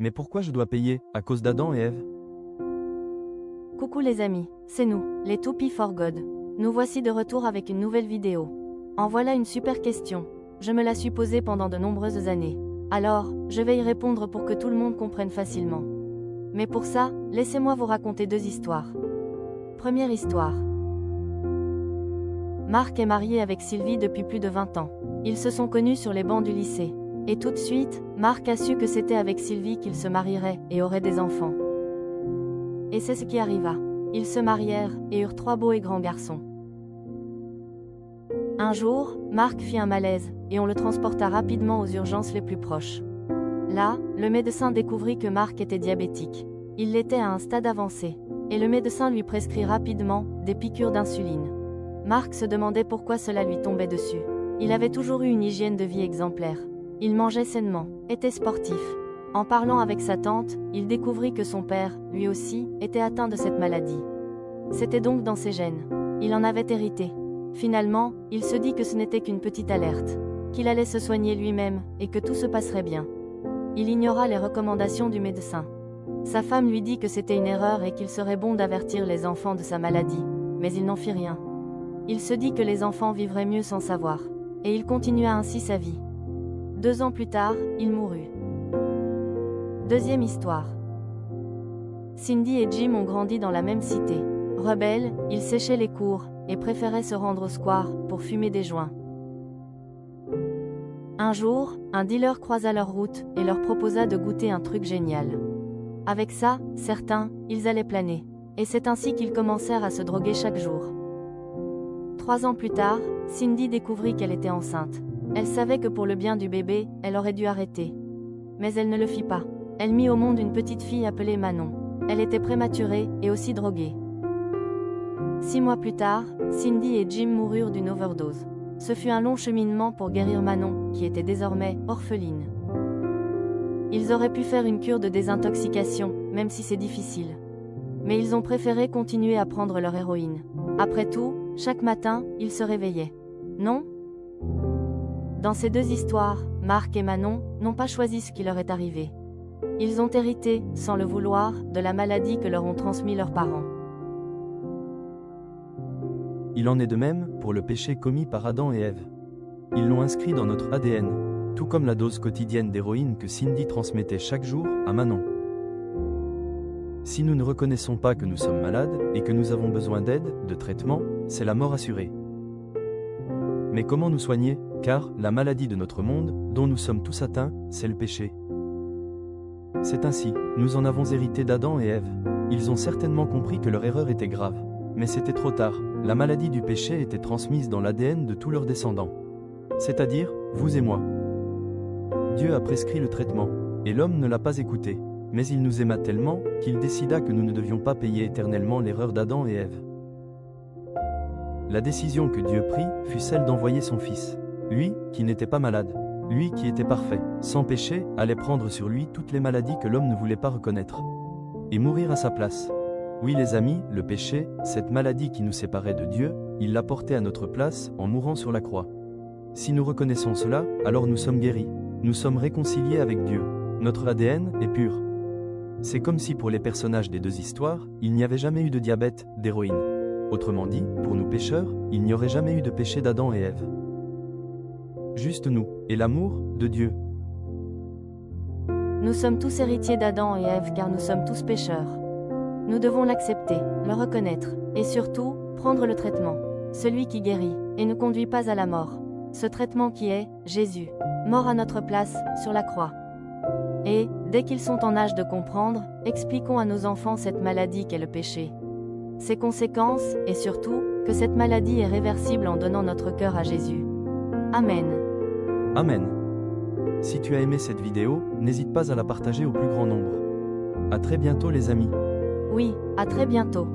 Mais pourquoi je dois payer, à cause d'Adam et Ève? Coucou les amis, c'est nous, les Toupies for God. Nous voici de retour avec une nouvelle vidéo. En voilà une super question. Je me la suis posée pendant de nombreuses années. Alors, je vais y répondre pour que tout le monde comprenne facilement. Mais pour ça, laissez-moi vous raconter deux histoires. Première histoire. Marc est marié avec Sylvie depuis plus de 20 ans. Ils se sont connus sur les bancs du lycée. Et tout de suite, Marc a su que c'était avec Sylvie qu'il se marierait et aurait des enfants. Et c'est ce qui arriva. Ils se marièrent et eurent 3 beaux et grands garçons. Un jour, Marc fit un malaise, et on le transporta rapidement aux urgences les plus proches. Là, le médecin découvrit que Marc était diabétique. Il l'était à un stade avancé. Et le médecin lui prescrit rapidement des piqûres d'insuline. Marc se demandait pourquoi cela lui tombait dessus. Il avait toujours eu une hygiène de vie exemplaire. Il mangeait sainement, était sportif. En parlant avec sa tante, il découvrit que son père, lui aussi, était atteint de cette maladie. C'était donc dans ses gènes. Il en avait hérité. Finalement, il se dit que ce n'était qu'une petite alerte, qu'il allait se soigner lui-même, et que tout se passerait bien. Il ignora les recommandations du médecin. Sa femme lui dit que c'était une erreur et qu'il serait bon d'avertir les enfants de sa maladie, mais il n'en fit rien. Il se dit que les enfants vivraient mieux sans savoir, et il continua ainsi sa vie. 2 ans plus tard, il mourut. Deuxième histoire. Cindy et Jim ont grandi dans la même cité. Rebelles, ils séchaient les cours, et préféraient se rendre au square, pour fumer des joints. Un jour, un dealer croisa leur route, et leur proposa de goûter un truc génial. Avec ça, certains, ils allaient planer. Et c'est ainsi qu'ils commencèrent à se droguer chaque jour. 3 ans plus tard, Cindy découvrit qu'elle était enceinte. Elle savait que pour le bien du bébé, elle aurait dû arrêter. Mais elle ne le fit pas. Elle mit au monde une petite fille appelée Manon. Elle était prématurée, et aussi droguée. 6 mois plus tard, Cindy et Jim moururent d'une overdose. Ce fut un long cheminement pour guérir Manon, qui était désormais orpheline. Ils auraient pu faire une cure de désintoxication, même si c'est difficile. Mais ils ont préféré continuer à prendre leur héroïne. Après tout, chaque matin, ils se réveillaient. Non? Dans ces deux histoires, Marc et Manon n'ont pas choisi ce qui leur est arrivé. Ils ont hérité, sans le vouloir, de la maladie que leur ont transmis leurs parents. Il en est de même pour le péché commis par Adam et Ève. Ils l'ont inscrit dans notre ADN, tout comme la dose quotidienne d'héroïne que Cindy transmettait chaque jour à Manon. Si nous ne reconnaissons pas que nous sommes malades et que nous avons besoin d'aide, de traitement, c'est la mort assurée. Mais comment nous soigner, car la maladie de notre monde, dont nous sommes tous atteints, c'est le péché. C'est ainsi, nous en avons hérité d'Adam et Ève. Ils ont certainement compris que leur erreur était grave. Mais c'était trop tard, la maladie du péché était transmise dans l'ADN de tous leurs descendants. C'est-à-dire, vous et moi. Dieu a prescrit le traitement, et l'homme ne l'a pas écouté. Mais il nous aima tellement, qu'il décida que nous ne devions pas payer éternellement l'erreur d'Adam et Ève. La décision que Dieu prit fut celle d'envoyer son Fils. Lui, qui n'était pas malade, lui qui était parfait, sans péché, allait prendre sur lui toutes les maladies que l'homme ne voulait pas reconnaître. Et mourir à sa place. Oui les amis, le péché, cette maladie qui nous séparait de Dieu, il l'a porté à notre place en mourant sur la croix. Si nous reconnaissons cela, alors nous sommes guéris. Nous sommes réconciliés avec Dieu. Notre ADN est pur. C'est comme si pour les personnages des deux histoires, il n'y avait jamais eu de diabète, d'héroïne. Autrement dit, pour nous pécheurs, il n'y aurait jamais eu de péché d'Adam et Ève. Juste nous, et l'amour de Dieu. Nous sommes tous héritiers d'Adam et Ève car nous sommes tous pécheurs. Nous devons l'accepter, le reconnaître, et surtout, prendre le traitement. Celui qui guérit, et ne conduit pas à la mort. Ce traitement qui est, Jésus, mort à notre place, sur la croix. Et, dès qu'ils sont en âge de comprendre, expliquons à nos enfants cette maladie qu'est le péché. Ses conséquences, et surtout, que cette maladie est réversible en donnant notre cœur à Jésus. Amen. Amen. Si tu as aimé cette vidéo, n'hésite pas à la partager au plus grand nombre. À très bientôt les amis. Oui, à très bientôt.